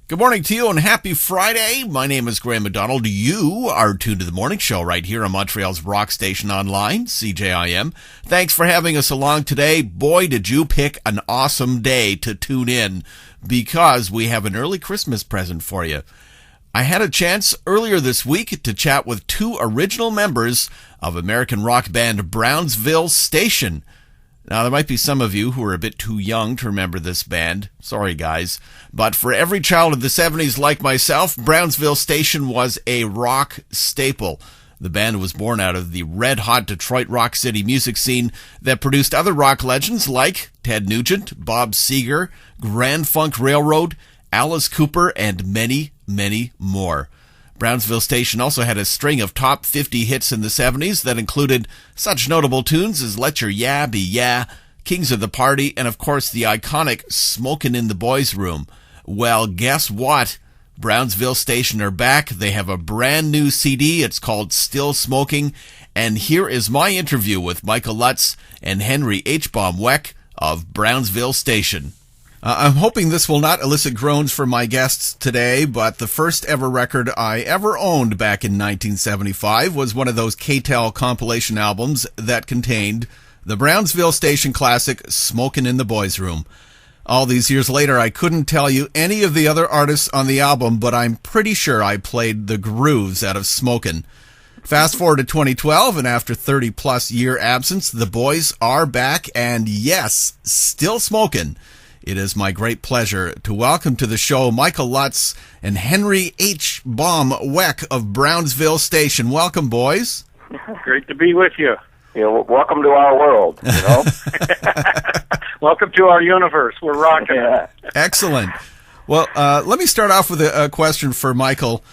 Good morning to you and happy Friday. My name is Graeme McDonald. You are tuned to the morning show right here on Montreal's rock station online, CJIM. Thanks for having us along today. Boy, did you pick an awesome day to tune in because we have an early Christmas present for you. I had a chance earlier this week to chat with two original members of American rock band Brownsville Station. Now, there might be some of you who are a bit too young to remember this band. Sorry, guys. But for every child of the 70s like myself, Brownsville Station was a rock staple. The band was born out of the red-hot Detroit Rock City music scene that produced other rock legends like Ted Nugent, Bob Seger, Grand Funk Railroad, Alice Cooper, and many, many more. Brownsville Station also had a string of top 50 hits in the 70s that included such notable tunes as Let Your Yeah Be Yeah, Kings of the Party, and of course the iconic Smokin' in the Boys' Room. Well, guess what? Brownsville Station are back. They have a brand new CD. It's called Still Smoking. And here is my interview with Michael Lutz and Henry H. Weck of Brownsville Station. I'm hoping this will not elicit groans from my guests today, but the first ever record I ever owned back in 1975 was one of those K-Tel compilation albums that contained the Brownsville Station classic, Smokin' in the Boys' Room. All these years later, I couldn't tell you any of the other artists on the album, but I'm pretty sure I played the grooves out of Smokin'. Fast forward to 2012, and after 30-plus year absence, the boys are back, and yes, still smoking. It is my great pleasure to welcome to the show Michael Lutz and Henry H. Weck of Brownsville Station. Welcome, boys. Great to be with you. Yeah, welcome to our world, you know. Welcome to our universe. We're rocking it. Excellent. Well, let me start off with a question for Michael.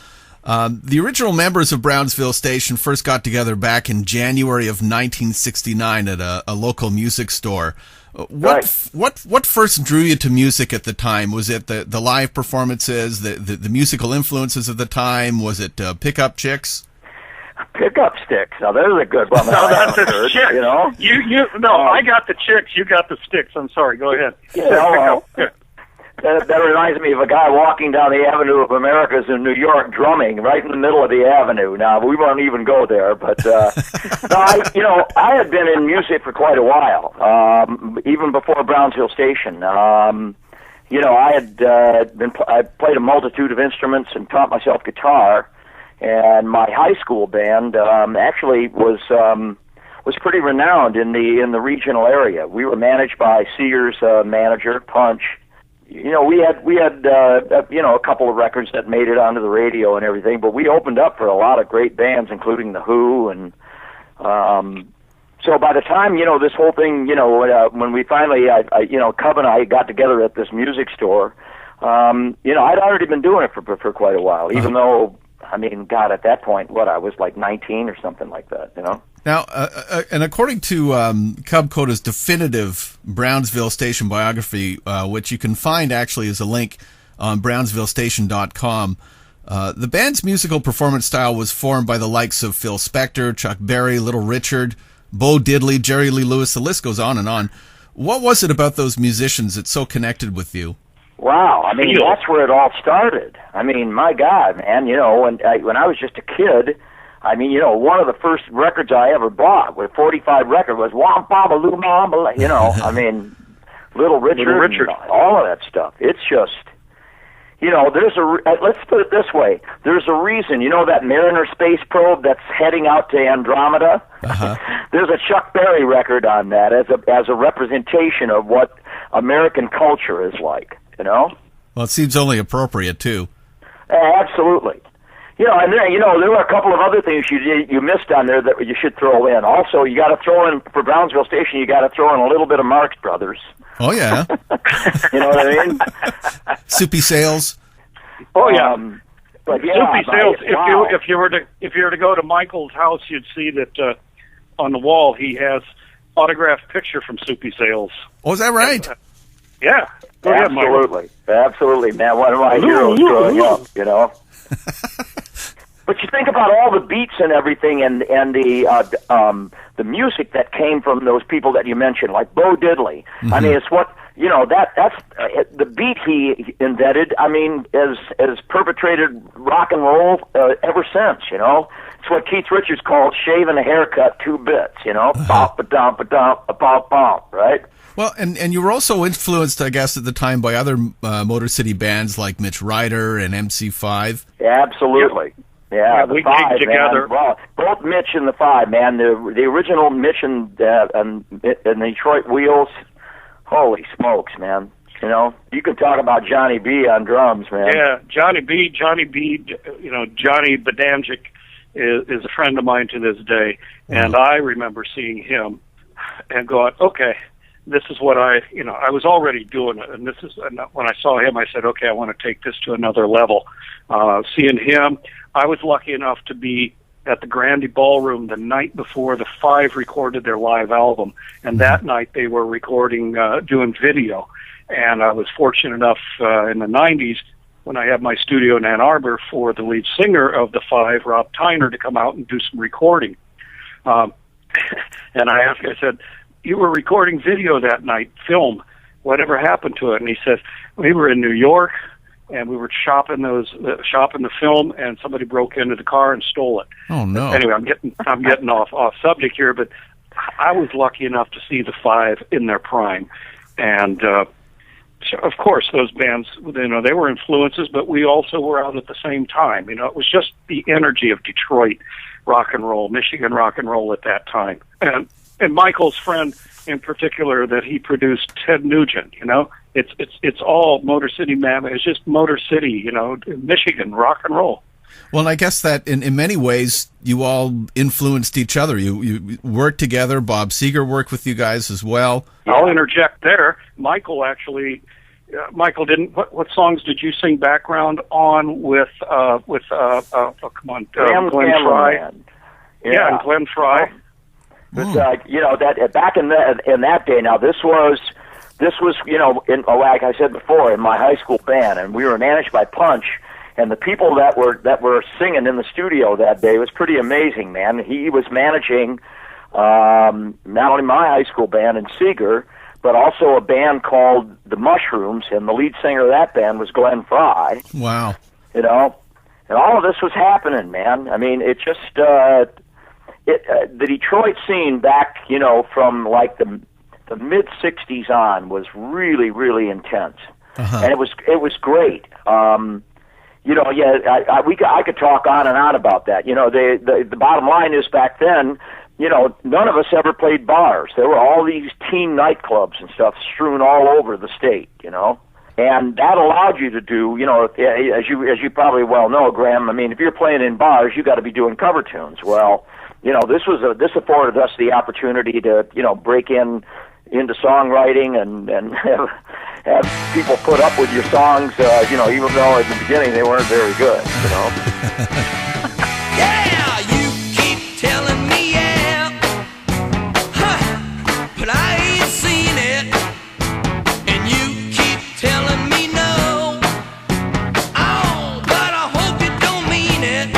The original members of Brownsville Station first got together back in January of 1969 at a local music store. What first drew you to music at the time? Was it the live performances, the musical influences of the time? Was it pickup chicks? Pickup sticks. Now there's a good one. No, that's a chick. You know. I got the chicks. You got the sticks. I'm sorry. Go ahead. Yeah, that reminds me of a guy walking down the Avenue of Americas in New York, drumming right in the middle of the avenue. Now we won't even go there, but I had been in music for quite a while, even before Brownsville Station. I played a multitude of instruments and taught myself guitar, and my high school band actually was pretty renowned in the regional area. We were managed by Sears manager Punch. You know, we had a couple of records that made it onto the radio and everything, but we opened up for a lot of great bands, including The Who, and so by the time, this whole thing, when we finally, Cub and I got together at this music store, I'd already been doing it for quite a while, even though, at that point, I was like 19 or something like that, Now, and according to Cub Coda's definitive Brownsville Station biography, which you can find actually as a link on brownsvillestation.com, the band's musical performance style was formed by the likes of Phil Spector, Chuck Berry, Little Richard, Bo Diddley, Jerry Lee Lewis. The list goes on and on. What was it about those musicians that so connected with you? Wow, that's where it all started. My God, man, when I was just a kid, one of the first records I ever bought with 45 record was Womp Baba Loo Mamba, Little Richard, all of that stuff. It's just, let's put it this way. There's a reason, that Mariner space probe that's heading out to Andromeda? Uh-huh. There's a Chuck Berry record on that as a representation of what American culture is like, Well, it seems only appropriate, too. Absolutely. And then, there were a couple of other things you missed on there that you should throw in. Also, you got to throw in, for Brownsville Station, you got to throw in a little bit of Marx Brothers. Oh, yeah. You know what I mean? Soupy Sales. Oh, yeah. But Soupy Sales, wow. if you were to go to Michael's house, you'd see that on the wall he has autographed picture from Soupy Sales. Oh, is that right? Yeah. Absolutely, man. One of my heroes growing up, But you think about all the beats and everything, and the music that came from those people that you mentioned, like Bo Diddley. Mm-hmm. It's what that's the beat he invented. I mean, has perpetrated rock and roll ever since. It's what Keith Richards called shaving a haircut 2 bits. Bop a dump a dump a bop bop, right? Well, and you were also influenced, I guess, at the time by other Motor City bands like Mitch Ryder and MC5. Yeah, absolutely. Yeah, the we Five, gigged together. Man. Well, both Mitch and the Five, man. The original Mitch and the Detroit Wheels. Holy smokes, man! You can talk about Johnny B on drums, man. Yeah, Johnny B. Johnny Bedanjic is a friend of mine to this day, and I remember seeing him and going, okay. This is what I was already doing it, and when I saw him, I said, okay, I want to take this to another level. Seeing him, I was lucky enough to be at the Grandy Ballroom the night before the Five recorded their live album, and that night they were recording, doing video, and I was fortunate enough in the 90s when I had my studio in Ann Arbor for the lead singer of the Five, Rob Tyner, to come out and do some recording. And I asked, I said, you were recording video that night, film. Whatever happened to it? And he says, we were in New York, and we were shopping the film, and somebody broke into the car and stole it. Oh no! Anyway, I'm getting off subject here, but I was lucky enough to see the Five in their prime, and so of course those bands, they were influences, but we also were out at the same time. It was just the energy of Detroit rock and roll, Michigan rock and roll at that time, and Michael's friend in particular that he produced, Ted Nugent, it's all Motor City, man. It's just Motor City, Michigan rock and roll. Well, I guess that in many ways you all influenced each other. You worked together. Bob Seger worked with you guys as well. I'll interject there. Michael didn't. What songs did you sing background on with Glenn Frey? Yeah, and Glenn Frey. But that back in that day. Now this was like I said before, in my high school band, and we were managed by Punch, and the people that were singing in the studio that day was pretty amazing, man. He was managing not only my high school band and Seeger, but also a band called the Mushrooms, and the lead singer of that band was Glenn Frey. Wow. And all of this was happening, man. I mean, it just the Detroit scene back, from like the mid '60s on was really, really intense, and it was great. I could talk on and on about that. The bottom line is back then, none of us ever played bars. There were all these teen nightclubs and stuff strewn all over the state, and that allowed you to do, as you probably well know, Graeme. I mean, if you're playing in bars, you got to be doing cover tunes. Well, this afforded us the opportunity to, break into songwriting and have people put up with your songs, even though at the beginning they weren't very good, Yeah, you keep telling me, but I ain't seen it, and you keep telling me no. Oh, but I hope you don't mean it.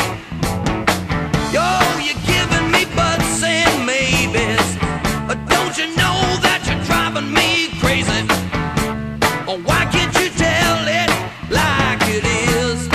You're giving me buts and maybes. Don't you know that you're driving me crazy? Oh, why can't you tell it like it is?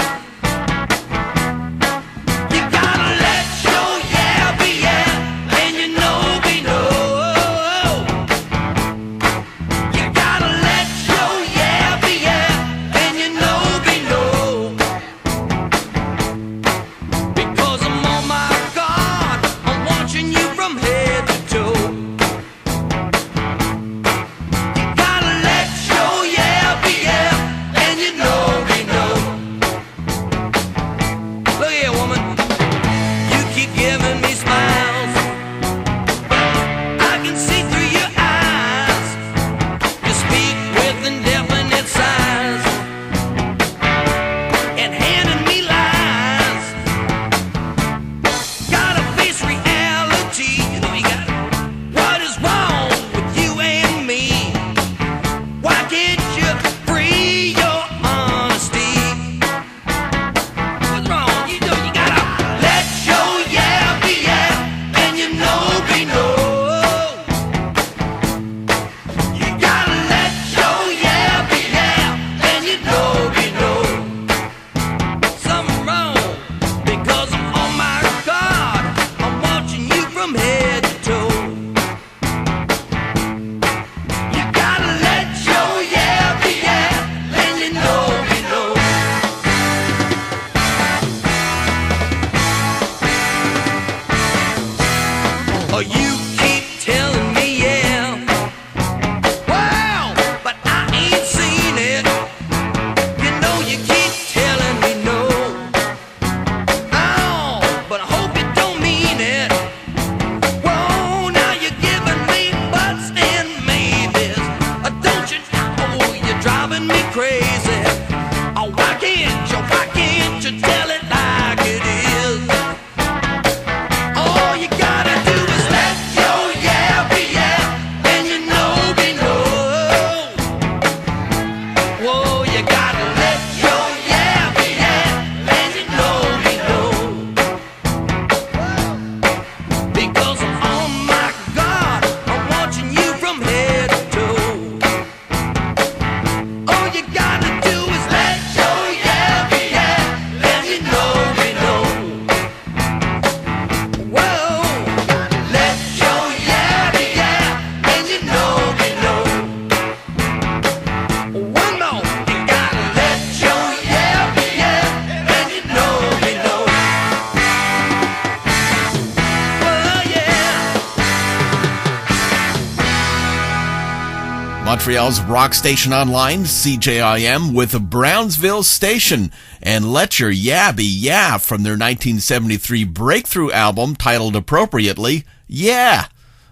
Montreal's rock station online, CJIM, with Brownsville Station, and Let Your Yeah Be Yeah from their 1973 breakthrough album titled appropriately, Yeah.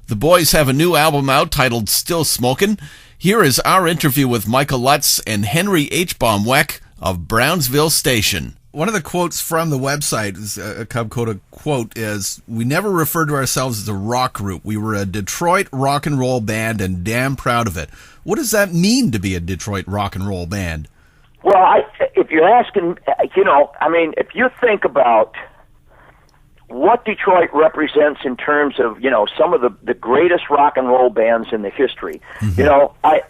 The boys have a new album out titled Still Smokin'. Here is our interview with Michael Lutz and Henry H. Baumweck of Brownsville Station. One of the quotes from the website, is a Cub Coda quote, is, "We never referred to ourselves as a rock group. We were a Detroit rock and roll band and damn proud of it." What does that mean to be a Detroit rock and roll band? Well, if you're asking, if you think about what Detroit represents in terms of, some of the greatest rock and roll bands in the history,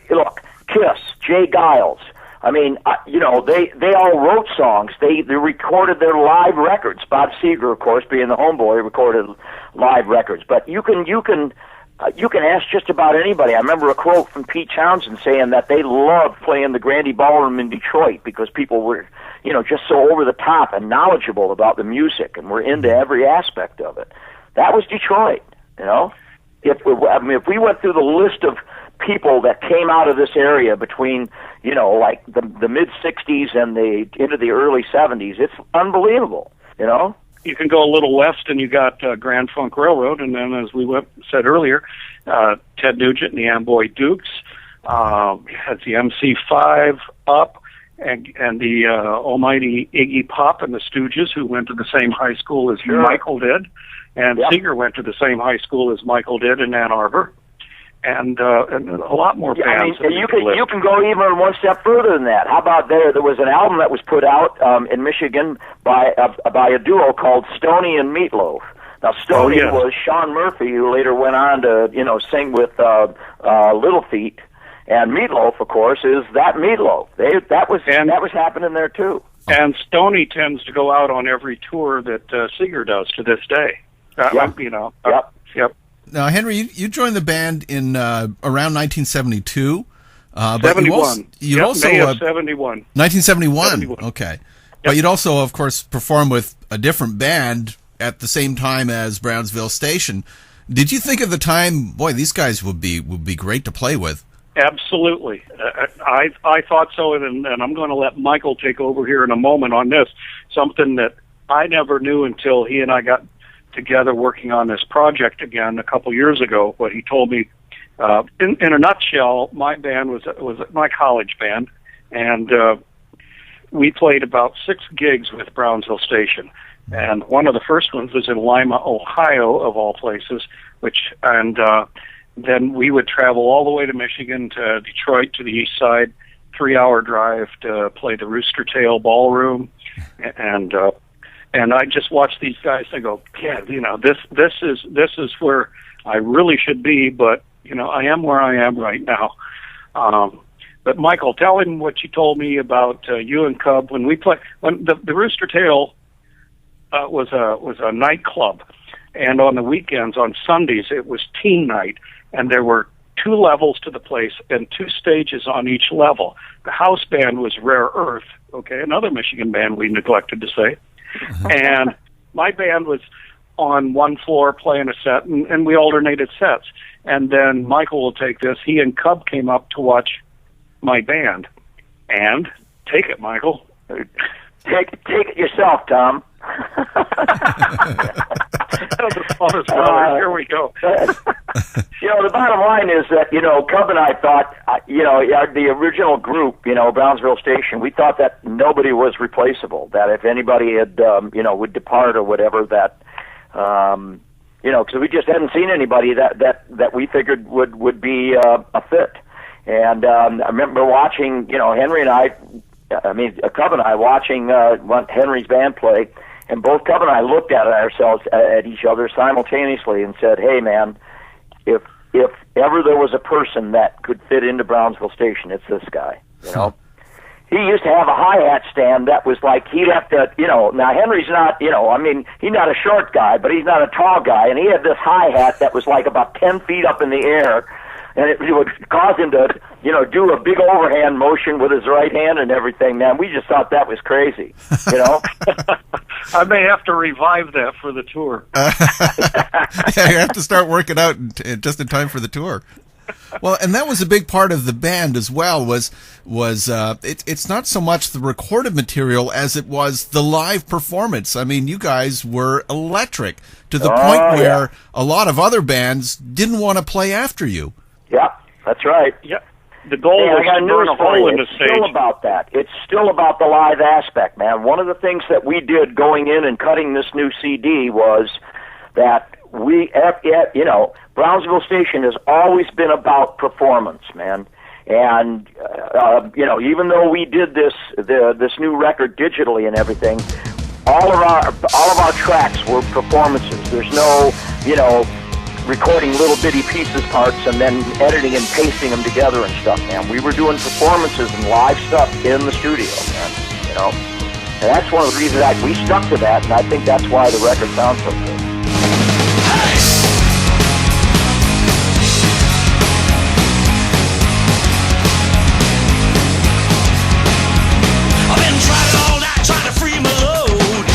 look, Kiss, Jay Giles, they all wrote songs. They recorded their live records. Bob Seger, of course, being the homeboy, recorded live records. But you can ask just about anybody. I remember a quote from Pete Townsend saying that they loved playing the Grandy Ballroom in Detroit because people were, just so over the top and knowledgeable about the music and were into every aspect of it. That was Detroit. If we went through the list of people that came out of this area between, like the mid-'60s and into the early '70s, it's unbelievable, You can go a little west and you got Grand Funk Railroad, and then, as we said earlier, Ted Nugent and the Amboy Dukes, had the MC5 up, and the almighty Iggy Pop and the Stooges, who went to the same high school as Michael did, and Seeger went to the same high school as Michael did in Ann Arbor. And a lot more bands. You can go even one step further than that. How about there was an album that was put out in Michigan by a duo called Stoney and Meatloaf. Now Stoney was Sean Murphy, who later went on to sing with Little Feat, and Meatloaf, of course, is that Meatloaf. That was happening there too. And Stoney tends to go out on every tour that Seeger does to this day. Yep. Now, Henry, you joined the band in around 1972. But 71. You'd also, May of 71. 1971. 71. Okay. Yep. But you'd also, of course, perform with a different band at the same time as Brownsville Station. Did you think at the time, boy, these guys would be great to play with? Absolutely. I thought so, and I'm going to let Michael take over here in a moment on this. Something that I never knew until he and I got together working on this project again a couple years ago. What he told me, in a nutshell, my band was my college band, and we played about 6 gigs with Brownsville Station. And one of the first ones was in Lima, Ohio, of all places, then we would travel all the way to Michigan, to Detroit, to the east side, 3-hour drive to play the Rooster Tail Ballroom, and I just watch these guys and go, yeah, this is where I really should be, but I am where I am right now. But Michael, tell him what you told me about you and Cub when we played. When the Rooster Tail was a nightclub, and on the weekends, on Sundays, it was teen night, and there were 2 levels to the place and 2 stages on each level. The house band was Rare Earth, another Michigan band we neglected to say. And my band was on one floor playing a set, and we alternated sets. And then Michael will take this. He and Cub came up to watch my band. And take it, Michael. Take it yourself, Tom. Here we go. The bottom line is that, Cub and I thought, the original group, Brownsville Station, we thought that nobody was replaceable, that if anybody had, would depart or whatever, that, because we just hadn't seen anybody that we figured would be a fit. And I remember watching, Henry and Cub and I watching Henry's band play, and both Cub and I looked at each other simultaneously and said, hey, man, if ever there was a person that could fit into Brownsville Station, it's this guy, He used to have a hi-hat stand that was like, he'd have to, now Henry's not, he's not a short guy, but he's not a tall guy, and he had this hi-hat that was like about 10 feet up in the air, and it would cause him to, do a big overhand motion with his right hand and everything, man. We just thought that was crazy, I may have to revive that for the tour. Yeah, you have to start working out just in time for the tour. Well, and that was a big part of the band as well. It's not so much the recorded material as it was the live performance. I mean, you guys were electric to the point where a lot of other bands didn't want to play after you. Yeah, that's right. Yeah. The goal was to burn a hole in the stage. It's still about that. It's still about the live aspect, man. One of the things that we did going in and cutting this new CD was that Brownsville Station has always been about performance, man. And even though we did this new record digitally and everything, all of our tracks were performances. There's no, recording little bitty pieces parts and then editing and pasting them together and stuff, man. We were doing performances and live stuff in the studio, man. And that's one of the reasons that we stuck to that, and I think that's why the record sounds so good. I've been driving all night trying to free my load.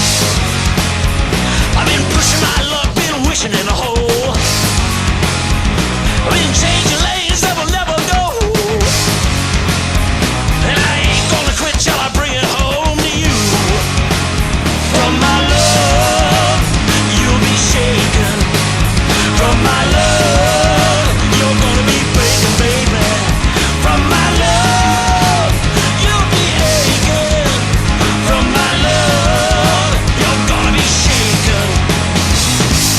I've been pushing my luck, been wishing in a hole. I've been changing lanes that will never go. And I ain't gonna quit till I bring it home to you. From my love, you'll be shaken. From my love, you're gonna be breaking, baby. From my love, you'll be aching. From my love, you're gonna be shaken.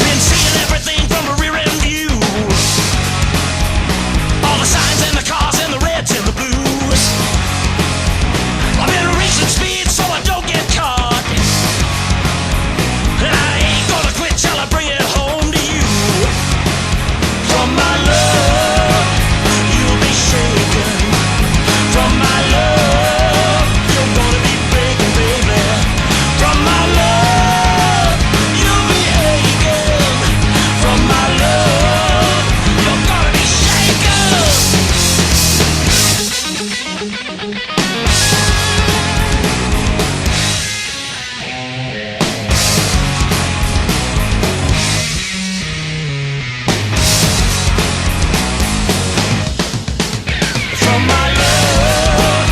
Been seeing everything from a rear end view. All the signs and the cars and the reds and the blues. I've been racing speed so I don't get caught. And I ain't gonna quit till I bring it home to you. From my love, you'll be shaken. From my love, you're gonna be breaking, baby. From my love, you'll be aching. From my love, you're gonna be shaken. From my love,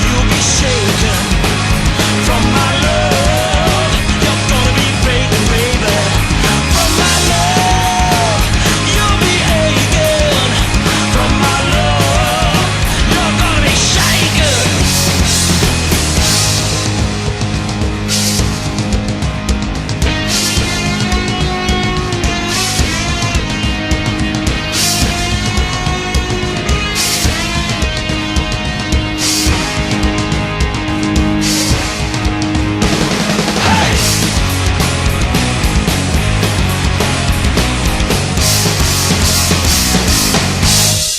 you'll be shaken. From my love, you're gonna be breaking, baby. From my love, you'll be aching. From my love, you're gonna be shaken.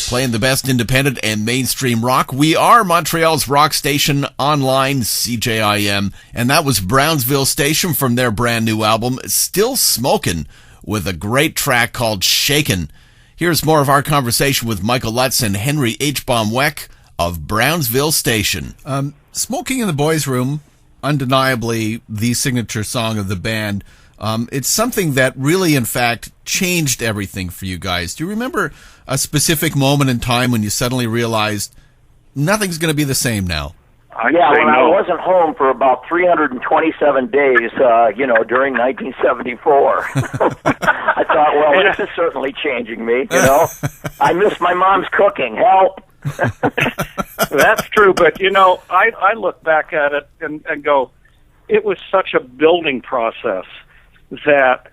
Playing the best independent and mainstream rock. We are Montreal's rock station online, CJIM, and that was Brownsville Station from their brand new album, Still Smokin', with a great track called Shakin'. Here's more of our conversation with Michael Lutz and Henry H. Baumweck of Brownsville Station. Smoking in the Boys' Room, undeniably the signature song of the band. It's something that really, in fact, changed everything for you guys. Do you remember a specific moment in time when you suddenly realized nothing's going to be the same now? I wasn't home for about 327 days, during 1974. I thought, well, this is certainly changing me, I miss my mom's cooking. Help! That's true, but, I look back at it and go, it was such a building process that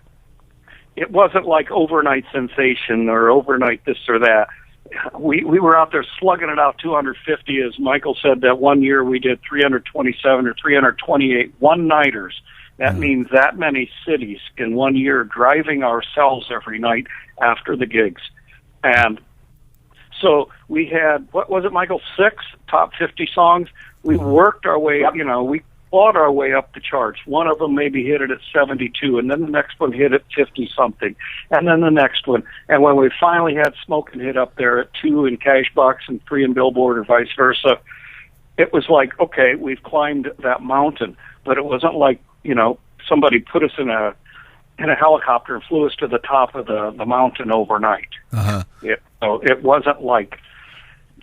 it wasn't like overnight sensation or overnight this or that. We were out there slugging it out 250, as Michael said, that one year we did 327 or 328 one-nighters. That means that many cities in 1 year, driving ourselves every night after the gigs. And so we had, what was it, Michael, 6 top 50 songs? We worked our way, we fought our way up the charts. One of them maybe hit it at 72, and then the next one hit at 50-something, and then the next one. And when we finally had Smokin' hit up there at 2 in Cashbox and 3 in Billboard or vice versa, it was like, okay, we've climbed that mountain. But it wasn't like, somebody put us in a helicopter and flew us to the top of the mountain overnight. Uh-huh. So it wasn't like,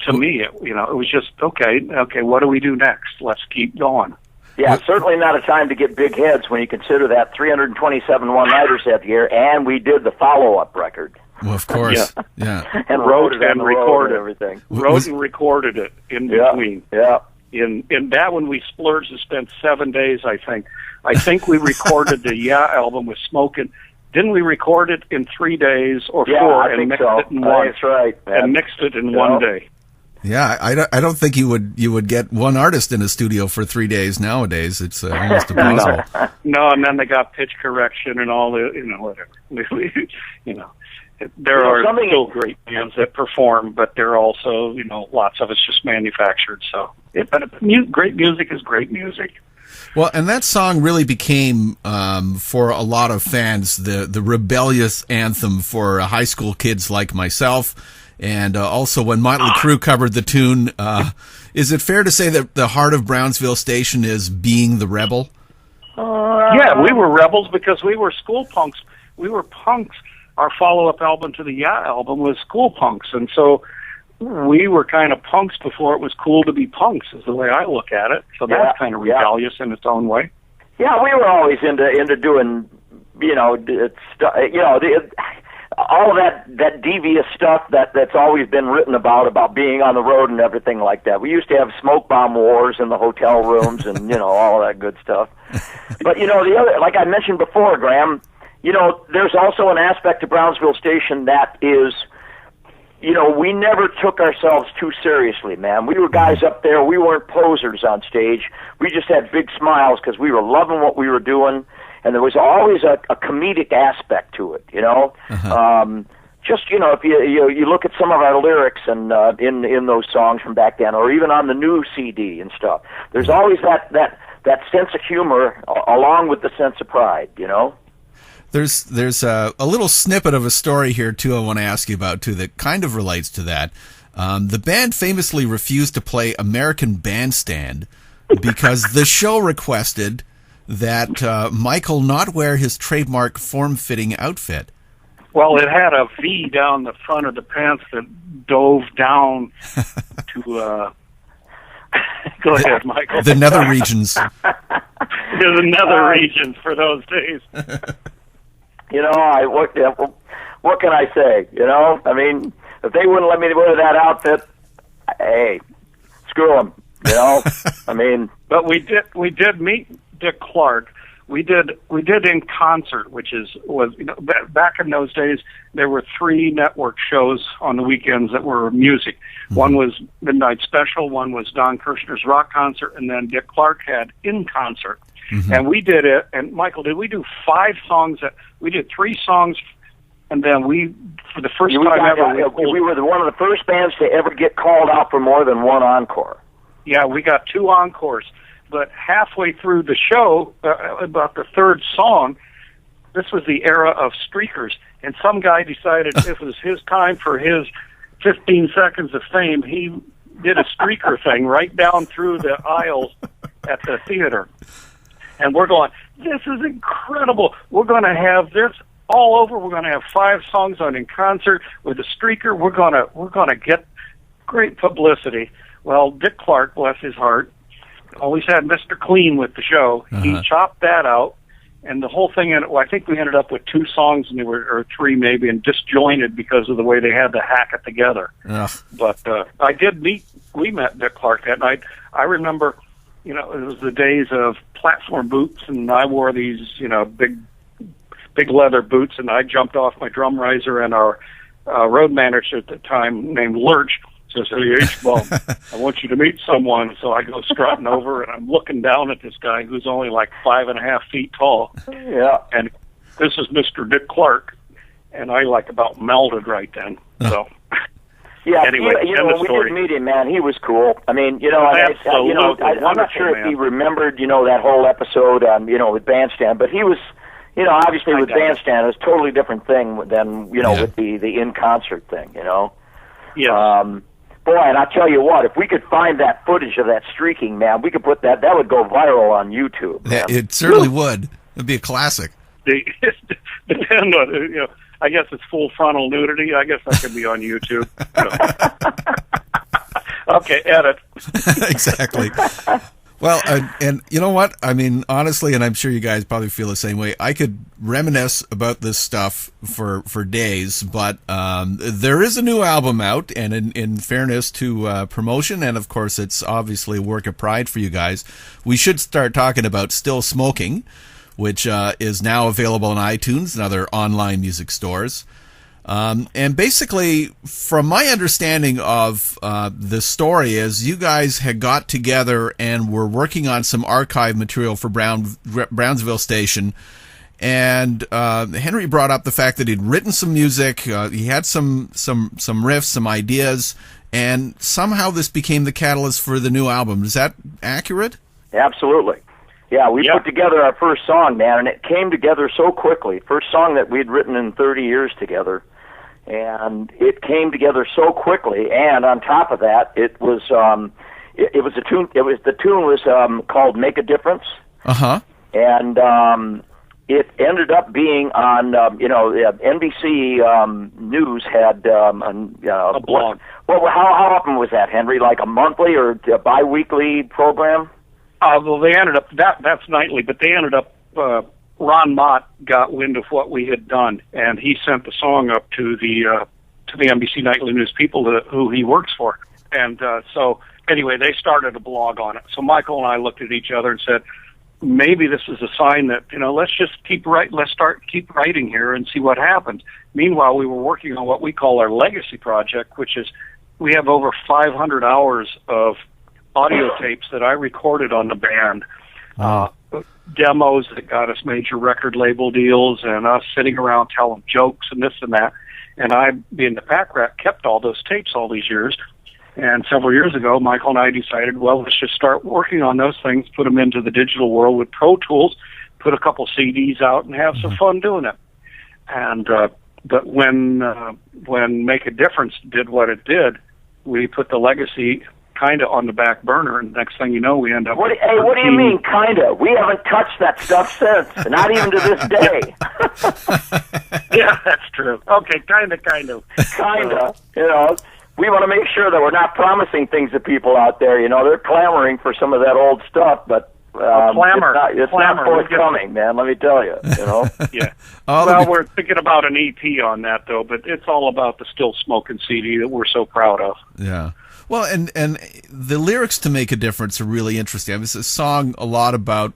to me, it was just, okay, what do we do next? Let's keep going. Yeah, certainly not a time to get big heads when you consider that 327 one-nighters that year, and we did the follow-up record. Well, of course, yeah. And wrote it and recorded everything. Wrote and recorded it in between. Yeah. In that one, we splurged and spent 7 days, I think. I think we recorded the Yeah album with Smokin'. Didn't we record it in 3 days or 4 and mixed it in one? That's right. And mixed it in 1 day. Yeah, I don't think you would get one artist in a studio for 3 days nowadays. It's almost impossible. No, and then they got pitch correction and all the whatever. There are still great bands that perform, but there are also lots of it's just manufactured. So, great music is great music. Well, and that song really became, for a lot of fans, the rebellious anthem for high school kids like myself. And also when Motley Crue covered the tune, is it fair to say that the heart of Brownsville Station is being the rebel? Yeah, we were rebels because we were school punks. We were punks. Our follow-up album to the Yeah album was School Punks. And so we were kind of punks before it was cool to be punks, is the way I look at it. So that's kind of rebellious in its own way. Yeah, we were always into doing, all of that devious stuff that's always been written about being on the road and everything like that. We used to have smoke bomb wars in the hotel rooms and all of that good stuff. But the other, like I mentioned before, Graeme, there's also an aspect to Brownsville Station that is, we never took ourselves too seriously, man. We were guys up there. We weren't posers on stage. We just had big smiles because we were loving what we were doing. And there was always a comedic aspect to it, if you look at some of our lyrics and in those songs from back then, or even on the new CD and stuff, there's always that sense of humor along with the sense of pride, There's a little snippet of a story here, too, I want to ask you about, too, that kind of relates to that. The band famously refused to play American Bandstand because the show requested that Michael not wear his trademark form-fitting outfit. Well, it had a V down the front of the pants that dove down to... Go ahead, Michael. The nether regions. The nether regions for those days. What can I say? I mean, if they wouldn't let me wear that outfit, hey, screw them. I mean... But we did meet Dick Clark. We did In Concert, which was back in those days there were 3 network shows on the weekends that were music. Mm-hmm. One was Midnight Special, one was Don Kirshner's Rock Concert, and then Dick Clark had In Concert. Mm-hmm. And we did it. And Michael, did we do 5 songs? We did 3 songs, and then for the first time ever, we were one of the first bands to ever get called out for more than one encore. Yeah, we got 2 encores. But halfway through the show, about the 3rd song, this was the era of streakers, and some guy decided it was his time for his 15 seconds of fame. He did a streaker thing right down through the aisles at the theater. And we're going, this is incredible. We're going to have this all over. We're going to have 5 songs on In Concert with a streaker. We're going to get great publicity. Well, Dick Clark, bless his heart, always had Mr. Clean with the show. Uh-huh. He chopped that out, and the whole thing, I think we ended up with 2 songs, and or 3 maybe, and disjointed because of the way they had to hack it together. Ugh. But we met Dick Clark that night. I remember, it was the days of platform boots, and I wore these, big leather boots, and I jumped off my drum riser, and our road manager at the time named Lurch says, "Hey, H-Bum, I want you to meet someone." So I go strutting over, and I'm looking down at this guy who's only like 5.5 feet tall. Yeah. And this is Mr. Dick Clark, and I about melted right then. So. Yeah, anyway, when we did meet him, man, he was cool. I mean, I'm not sure if he remembered, that whole episode on, with Bandstand, but he was, obviously with Bandstand, it was a totally different thing than, with the in-concert thing, Yes. Boy, and I tell you what, if we could find that footage of that streaking, man, we could put that would go viral on YouTube. Yeah, it certainly would. It'd be a classic. Depend on, I guess it's full frontal nudity. I guess that could be on YouTube. Okay, edit. Exactly. Well, and you know what? I mean, honestly, and I'm sure you guys probably feel the same way, I could reminisce about this stuff for days, but there is a new album out, and in fairness to promotion, and of course it's obviously a work of pride for you guys, we should start talking about Still Smoking, which is now available on iTunes and other online music stores. And basically, from my understanding of the story, is you guys had got together and were working on some archive material for Brownsville Station, and Henry brought up the fact that he'd written some music, he had some riffs, some ideas, and somehow this became the catalyst for the new album. Is that accurate? Absolutely. Yeah, we put together our first song, man, and it came together so quickly. First song that we'd written in 30 years together. And it came together so quickly, and on top of that, it was it was a tune. The tune was called "Make a Difference." And it ended up being on NBC News had a blog. Well, how often was that, Henry? Like a monthly or a bi-weekly program? Well, they ended up that's nightly, but they ended up. Ron Mott got wind of what we had done, and he sent the song up to the NBC Nightly News people who he works for. And so anyway, they started a blog on it. So Michael and I looked at each other and said, maybe this is a sign that, let's just keep writing here and see what happens. Meanwhile, we were working on what we call our legacy project, which is we have over 500 hours of audio tapes that I recorded on the band. Demos that got us major record label deals, and us sitting around telling jokes and this and that. And I, being the pack rat, kept all those tapes all these years. And several years ago, Michael and I decided, well, let's just start working on those things, put them into the digital world with Pro Tools, put a couple CDs out, and have some fun doing it. And but when Make a Difference did what it did, we put the legacy kind of on the back burner, and next thing you know, we end up. What do you mean, kind of? We haven't touched that stuff since, not even to this day. Yeah, that's true. Okay, kind of. We want to make sure that we're not promising things to people out there. They're clamoring for some of that old stuff, but it's not forthcoming, man. Let me tell you. Yeah. Well, we're thinking about an EP on that, though, but it's all about the Still Smoking CD that we're so proud of. Yeah. Well, and the lyrics to Make a Difference are really interesting. I mean, it's a song a lot about,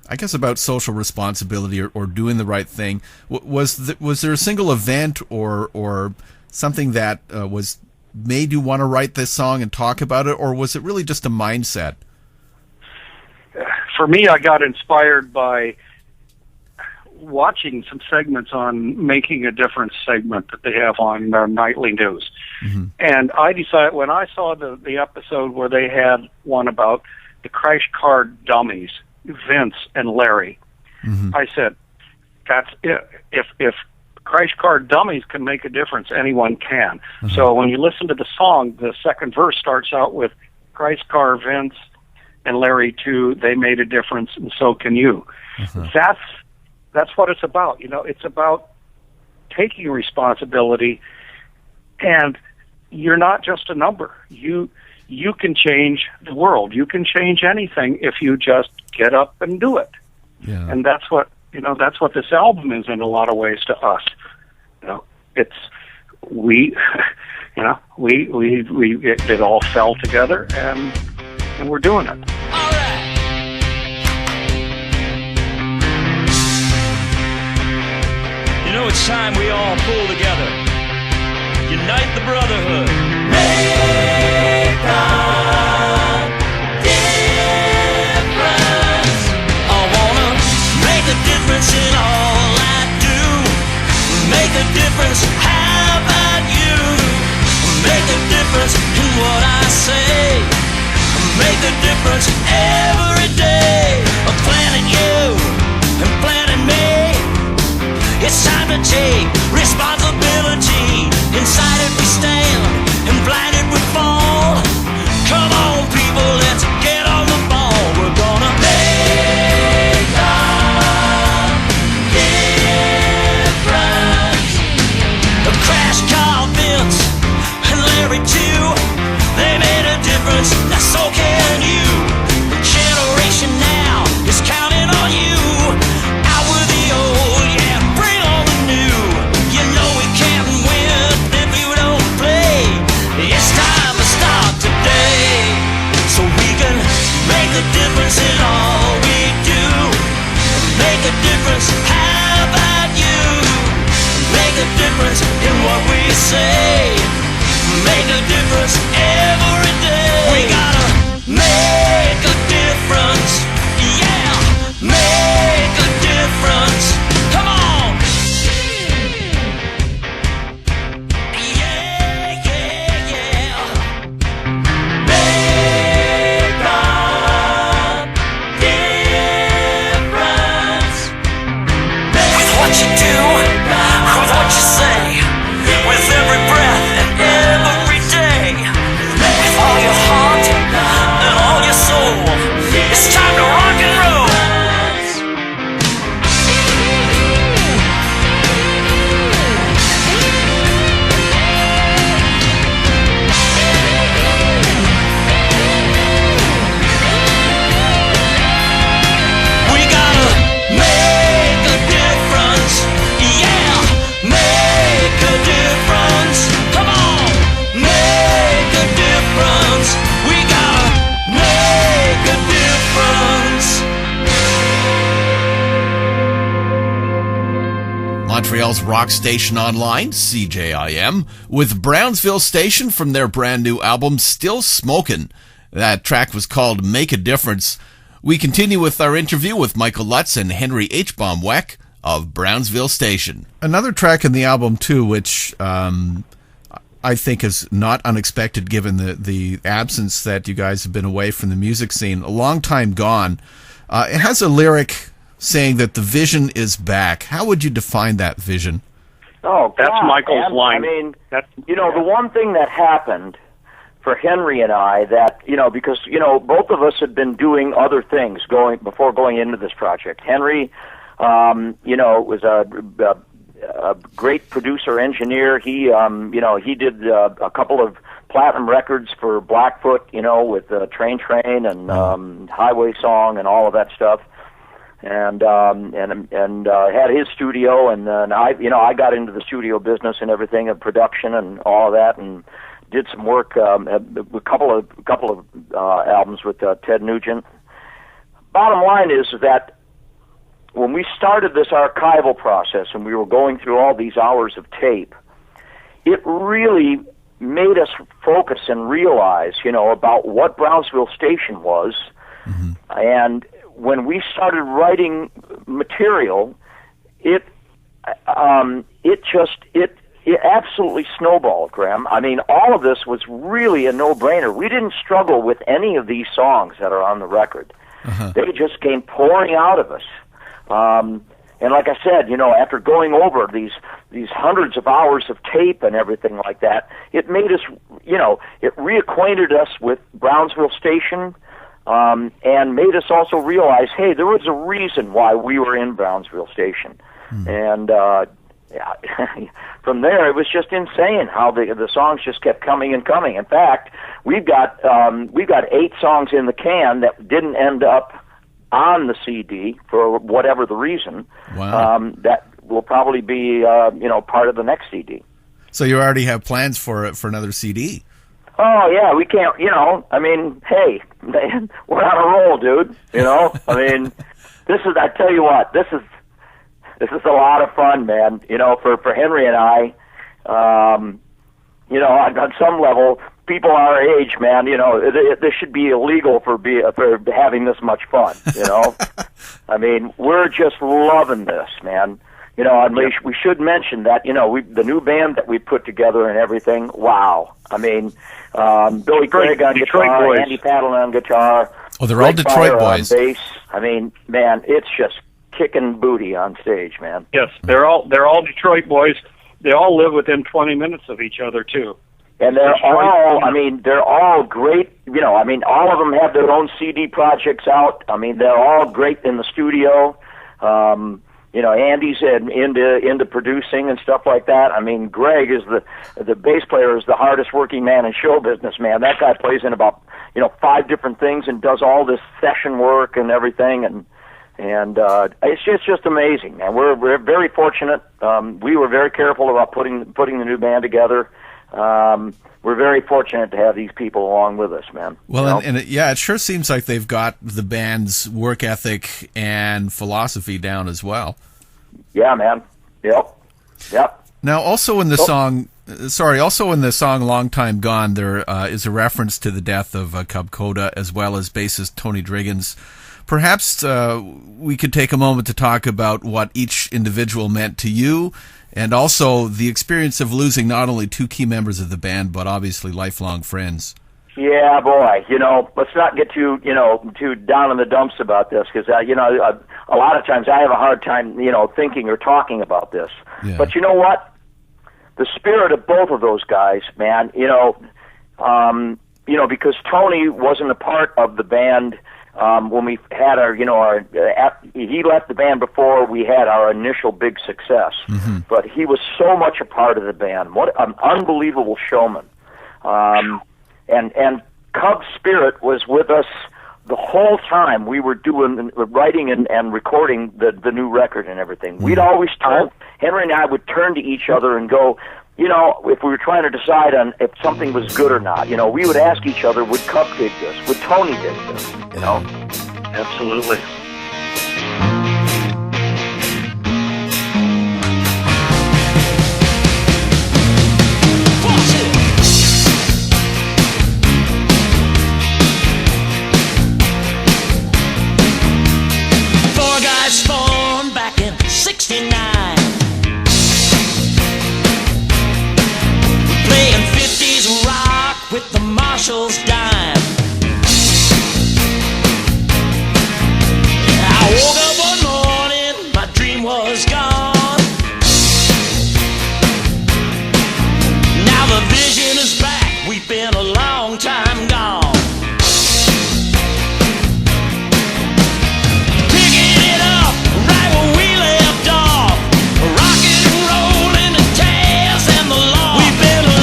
I guess, about social responsibility or doing the right thing. Was there a single event or something that was made you want to write this song and talk about it, or was it really just a mindset? For me, I got inspired by watching some segments on Making a Difference segment that they have on Nightly News. Mm-hmm. And I decided, when I saw the episode where they had one about the crash card dummies, Vince and Larry, I said, that's it. If crash card dummies can make a difference, anyone can. So when you listen to the song, the second verse starts out with crash car Vince and Larry too, they made a difference, and so can you. That's what it's about. It's about taking responsibility, and you're not just a number. You can change the world. You can change anything if you just get up and do it. Yeah. And that's what this album is in a lot of ways to us. It all fell together, and we're doing it. It's time we all pull together, unite the brotherhood, make a difference. I wanna make a difference in all I do. Make a difference, how about you? Make a difference in what I say. Make a difference every day. I'm planting you and planting me. It's time to take responsibility. Inside it we stand, and blinded we fall. Come on, people, let's get on the ball. We're gonna make a difference. a difference. How about you? Make a difference in what we say. Make a difference every day. We gotta make a difference. Yeah, make a difference. Come on. Yeah, yeah, yeah. Make a difference. With what you do, with what you say, with every breath and every day, with all your heart and all your soul, it's time to rock and roll. We gotta make a difference. Yeah, make a difference. Come on, make a difference. We gotta make a difference. Montreal's rock station online, CJIM, with Brownsville Station from their brand new album, Still Smokin'. That track was called Make a Difference. We continue with our interview with Michael Lutz and Henry H. Baumweck of Brownsville Station. Another track in the album, too, which I think is not unexpected given the absence that you guys have been away from the music scene, A Long Time Gone. It has a lyric saying that the vision is back. How would you define that vision? Oh, That's God, Michael's man. line. I mean, That's- the one thing that happened for Henry and I that, because, both of us had been doing other things before going into this project. Henry, was a great producer engineer. He did a couple of platinum records for Blackfoot, with Train and Highway Song and all of that stuff. And had his studio, and then I got into the studio business and everything of production and all of that, and did some work, a couple of albums with Ted Nugent. Bottom line is that when we started this archival process and we were going through all these hours of tape, it really made us focus and realize, about what Brownsville Station was, and when we started writing material, it absolutely snowballed, Graeme. I mean, all of this was really a no-brainer. We didn't struggle with any of these songs that are on the record. They just came pouring out of us. And like I said, after going over these hundreds of hours of tape and everything like that, it made us, it reacquainted us with Brownsville Station, and made us also realize, hey, there was a reason why we were in Brownsville Station. And from there, it was just insane how the songs just kept coming and coming. In fact, we've got 8 songs in the can that didn't end up on the CD for whatever the reason. Wow. That will probably be part of the next CD. So you already have plans for another CD? Oh yeah, we can't. I mean, hey, man, we're on a roll, dude. I mean, I tell you what, this is a lot of fun, man. For Henry and I, on some level, people our age, man, this should be illegal for having this much fun. I mean, we're just loving this, man. We should mention that, the new band that we put together and everything. Wow. I mean, Billy Craig on guitar, boys. Andy Paddle on guitar. Oh, they're all Greg Detroit Pryor boys. on bass. I mean, man, it's just kicking booty on stage, man. Yes, they're all Detroit boys. They all live within 20 minutes of each other too. And they're all great. All of them have their own CD projects out. I mean, they're all great in the studio. Andy's into producing and stuff like that. I mean, Greg is the bass player, is the hardest working man in show business, man. That guy plays in about 5 different things and does all this session work and everything, and it's just amazing, man. We're very fortunate. We were very careful about putting the new band together. we're very fortunate to have these people along with us, man. Well, and it sure seems like they've got the band's work ethic and philosophy down as well. Yeah, man. Yep. Now, also in the song "Long Time Gone," there is a reference to the death of Cub Koda as well as bassist Tony Driggins. Perhaps we could take a moment to talk about what each individual meant to you, and also the experience of losing not only two key members of the band, but obviously lifelong friends. Yeah, boy. Let's not get too down in the dumps about this, because a lot of times I have a hard time, thinking or talking about this. Yeah. But you know what? The spirit of both of those guys, man. Because Tony wasn't a part of the band. When we had he left the band before we had our initial big success. Mm-hmm. But he was so much a part of the band. What an unbelievable showman. And Cub's spirit was with us the whole time we were writing and recording the new record and everything. Mm-hmm. We'd always Henry and I would turn to each other and go, if we were trying to decide on if something was good or not, we would ask each other, would Cub dig this? Would Tony dig this? Absolutely. Four guys formed back in '69. Playing 50s rock with the Marshall's dime. I woke up one morning, my dream was gone. Now the vision is back, we've been a long time gone. Picking it up right where we left off, rocking and rolling the Taz and the law. We've been a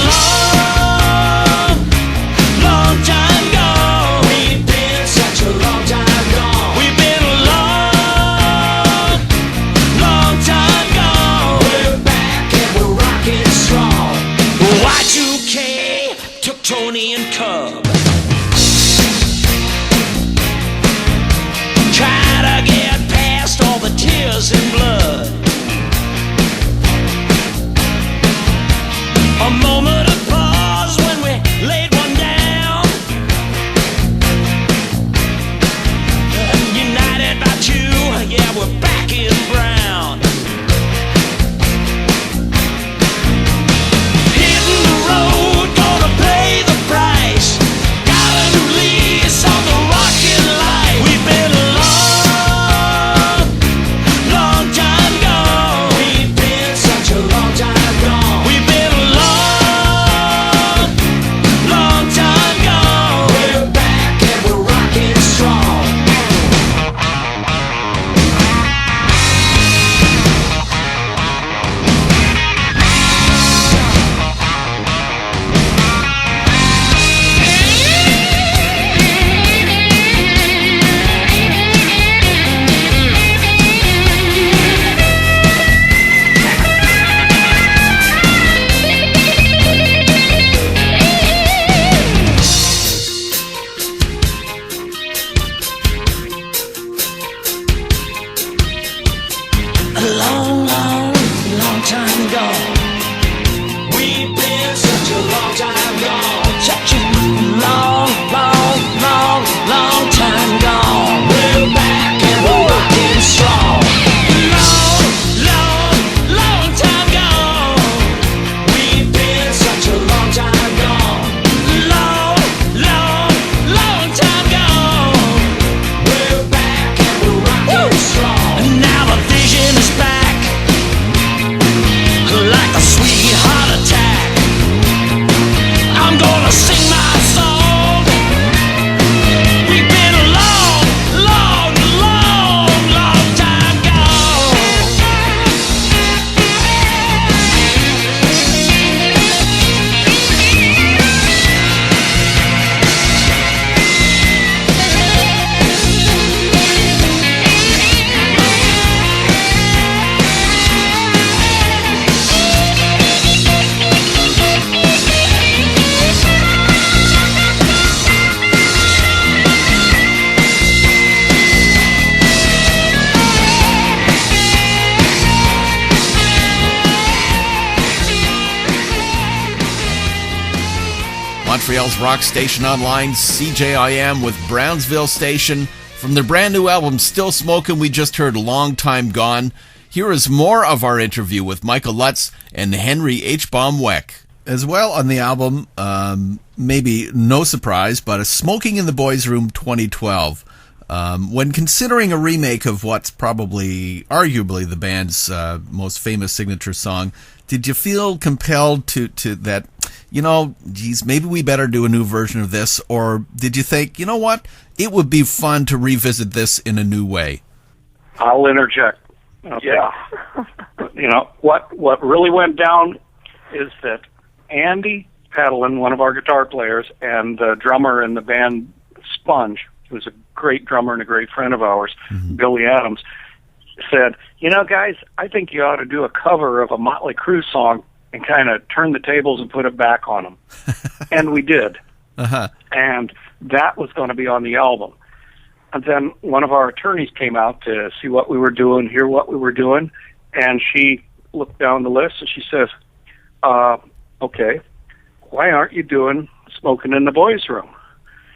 long time gone. We've been such a long time gone. We've been a long time gone. We're back and we're rocking strong. Y2K took Tony and Cub. Try to get past all the tears and blood. A moment of pause when we laid one down. United by two, yeah, we're back in brown. Hitting the road, gonna pay the price. Got a new lease on the rockin' life. We've been a long time gone. We've been such a long time gone. We've been a long time gone. We're back and we're rocking strong. A long time gone. We've been such a long time gone. Such a long time gone. We're back and we're rocking strong. Long time gone. We've been such a long time gone. Long time gone. We're back and we're rocking strong. And now the vision is back. Like Montreal's rock station online, CJIM, with Brownsville Station. From their brand new album, Still Smokin', we just heard Long Time Gone. Here is more of our interview with Michael Lutz and Henry H. Baumweck. As well on the album, maybe no surprise, but a Smoking in the Boys' Room 2012. When considering a remake of what's probably, arguably, the band's most famous signature song, did you feel compelled to that, geez, maybe we better do a new version of this? Or did you think, you know what, it would be fun to revisit this in a new way? I'll interject. Okay. Yeah. What really went down is that Andy Padlin, one of our guitar players, and the drummer in the band, Sponge, who's a great drummer and a great friend of ours, Billy Adams, said, guys, I think you ought to do a cover of a Motley Crue song and kind of turn the tables and put it back on them. And we did. Uh-huh. And that was going to be on the album. And then one of our attorneys came out to see what we were doing, hear what we were doing, and she looked down the list and she says, okay, why aren't you doing Smoking in the Boys' Room?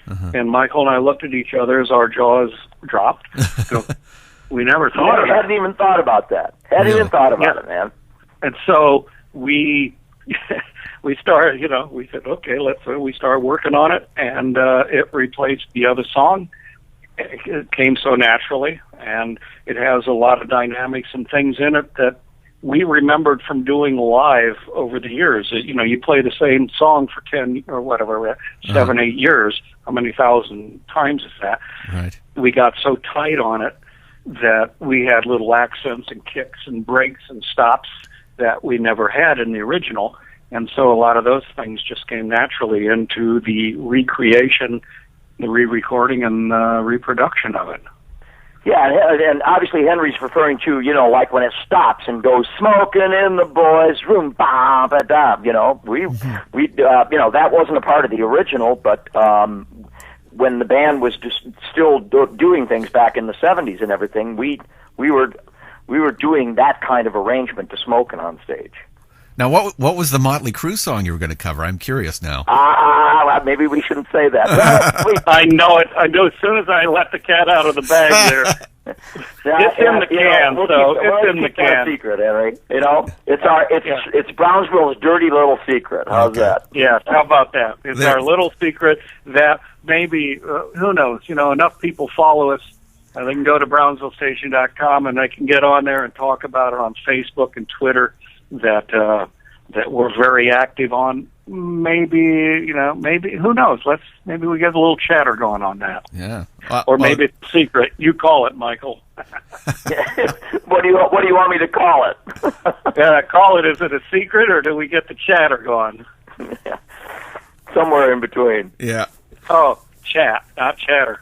Uh-huh. And Michael and I looked at each other as our jaws dropped. We never thought of it. Hadn't even thought about that. Hadn't even thought about it, man. And so we started, we said, okay, we started working on it, and it replaced the other song. It came so naturally, and it has a lot of dynamics and things in it that we remembered from doing live over the years. You play the same song for 10 or whatever, 7, 8 years. How many thousand times is that? Right. We got so tight on it that we had little accents and kicks and breaks and stops that we never had in the original. And so a lot of those things just came naturally into the recreation, the re-recording, and reproduction of it. Yeah, and obviously Henry's referring to, like when it stops and goes smoking in the boys' room, ba ba da. We that wasn't a part of the original, but when the band was just still doing things back in the '70s and everything, we were doing that kind of arrangement to Smoking on stage. Now, what was the Motley Crue song you were going to cover? I'm curious now. Maybe we shouldn't say that. I know it. I know as soon as I let the cat out of the bag there. It's in the can, it's in the can. Secret, Henry. It's Brownsville's dirty little secret. How's that? Yeah, how about that? It's our little secret that maybe, who knows, enough people follow us. They can go to BrownsvilleStation.com and they can get on there and talk about it on Facebook and Twitter that we're very active on. Maybe who knows? Maybe we get a little chatter going on that. Yeah. Or maybe it's a secret. You call it, Michael. What do you want me to call it? Call it. Is it a secret or do we get the chatter going? Somewhere in between. Yeah. Oh, chat, not chatter.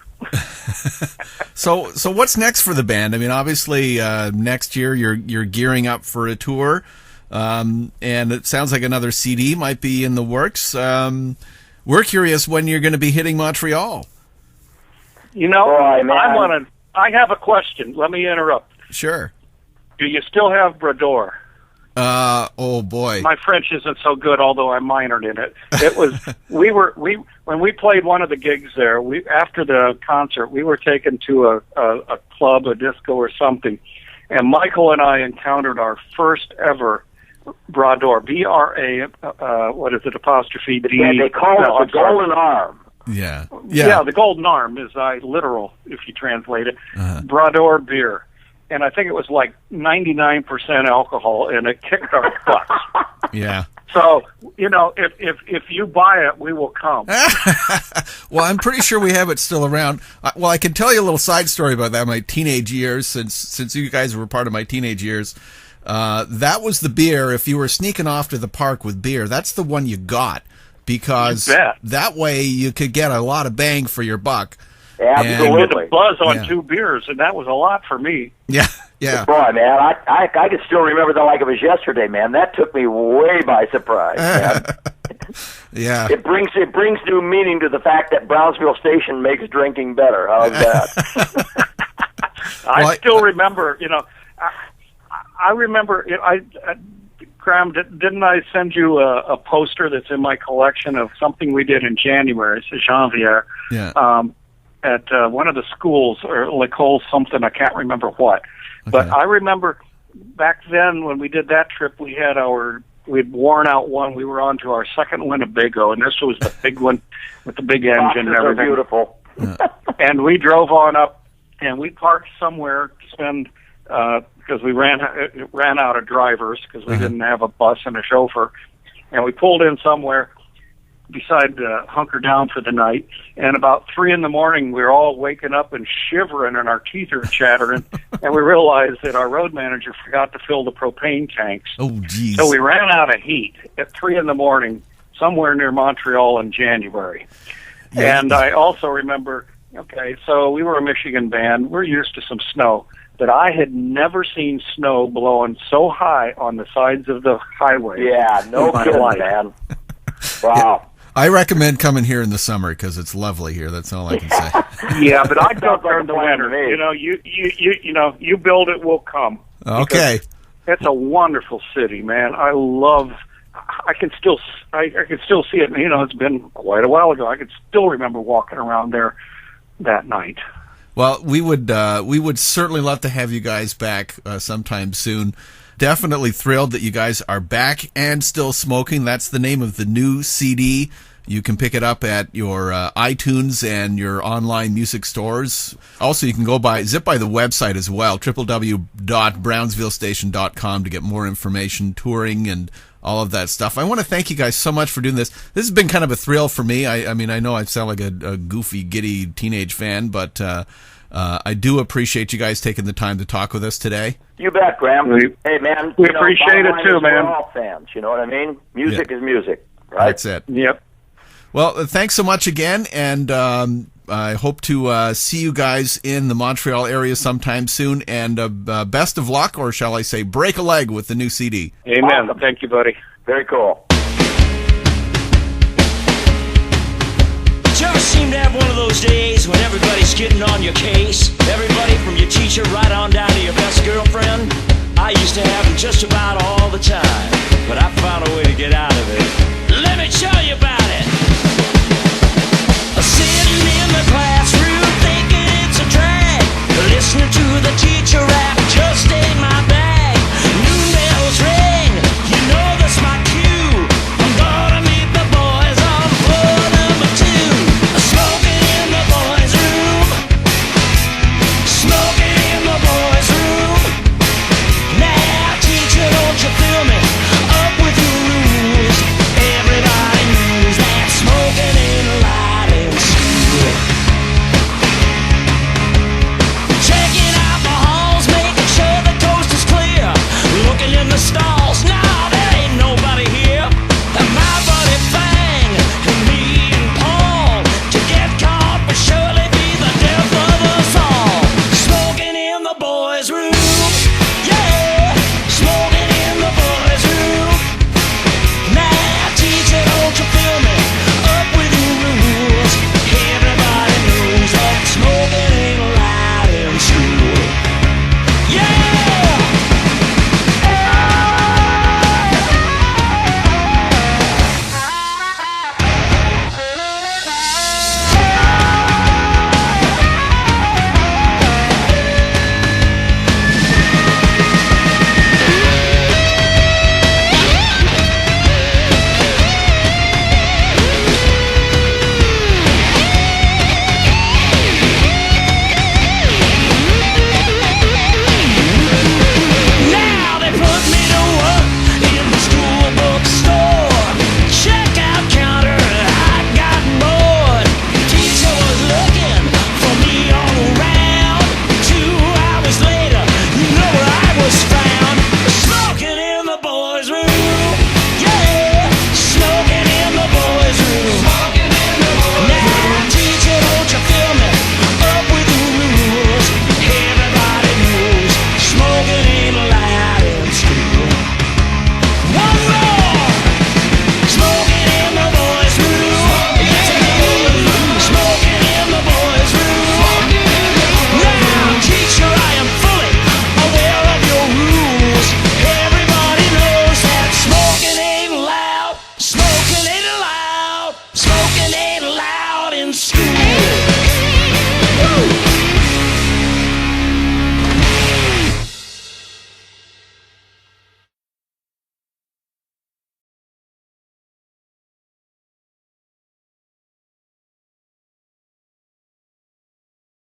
So what's next for the band? I mean, obviously next year you're gearing up for a tour. And it sounds like another CD might be in the works. We're curious when you're going to be hitting Montreal. I have a question. Let me interrupt. Sure. Do you still have Brador? Oh boy. My French isn't so good, although I minored in it. It was when we played one of the gigs there. After the concert, we were taken to a club, a disco, or something, and Michael and I encountered our first ever Brador, B-R-A, what is it, apostrophe D? Yeah, they call it the golden arm. Yeah, the golden arm is literal, if you translate it. Brador beer. And I think it was like 99% alcohol, and it kicked our butts. Yeah. So, if you buy it, we will come. Well, I'm pretty sure we have it still around. Well, I can tell you a little side story about that. My teenage years, since you guys were part of my teenage years, that was the beer. If you were sneaking off to the park with beer, that's the one you got, because that way you could get a lot of bang for your buck. Absolutely. And get a buzz on 2 beers, and that was a lot for me. Yeah. Boy, man, I can still remember that like it was yesterday, man. That took me way by surprise, man. Yeah. It brings new meaning to the fact that Brownsville Station makes drinking better. How's that? I still remember, I remember, Graeme, didn't I send you a poster that's in my collection of something we did in January, it's Janvier, at one of the schools, or L'École something, I can't remember what. Okay. But I remember back then when we did that trip, we'd worn out one. We were on to our second Winnebago, and this was the big one with the big engine and Boxes are everything. beautiful. And we drove on up, and we parked somewhere to spend, because we ran out of drivers because we didn't have a bus and a chauffeur. And we pulled in somewhere, decided to hunker down for the night. And about 3 a.m, we were all waking up and shivering, and our teeth are chattering. And we realized that our road manager forgot to fill the propane tanks. Oh, geez. So we ran out of heat at 3 a.m, somewhere near Montreal in January. Yeah. And I also remember, so we were a Michigan band. We're used to some snow, but I had never seen snow blowing so high on the sides of the highway. Yeah, no kidding, man. Wow. I recommend coming here in the summer because it's lovely here. That's all I can say. Yeah, but I'd go there in the plan to winter. me. You build it, we'll come. Okay. It's a wonderful city, man. I can still see it. It's been quite a while ago. I can still remember walking around there that night. Well, we would certainly love to have you guys back sometime soon. Definitely thrilled that you guys are back and still smoking. That's the name of the new CD. You can pick it up at your iTunes and your online music stores. Also, you can zip by the website as well, www.brownsvillestation.com, to get more information, touring, and all of that stuff. I want to thank you guys so much for doing this. This has been kind of a thrill for me. I mean, I know I sound like a goofy, giddy teenage fan, but I do appreciate you guys taking the time to talk with us today. You bet, Graeme. Hey, man. We appreciate it too, man. We're all fans, you know what I mean? Music is music, right? That's it. Yep. Well, thanks so much again, and I hope to see you guys in the Montreal area sometime soon, and best of luck, or shall I say break a leg with the new CD. Amen. Awesome. Thank you, buddy. Very cool. Do you ever seem to have one of those days when everybody's getting on your case? Everybody from your teacher right on down to your best girlfriend? I used to have them just about all the time, but I found a way to get out of it. Let me tell you about it. Sitting in the classroom thinking it's a drag, listening to the teacher rap just ain't my bag. Noon bells ring, you know that's my cue. I'm gonna meet the boys on floor number 2. Smoking in the boys' room, smoking in the boys' room. Now teacher, don't you Woo!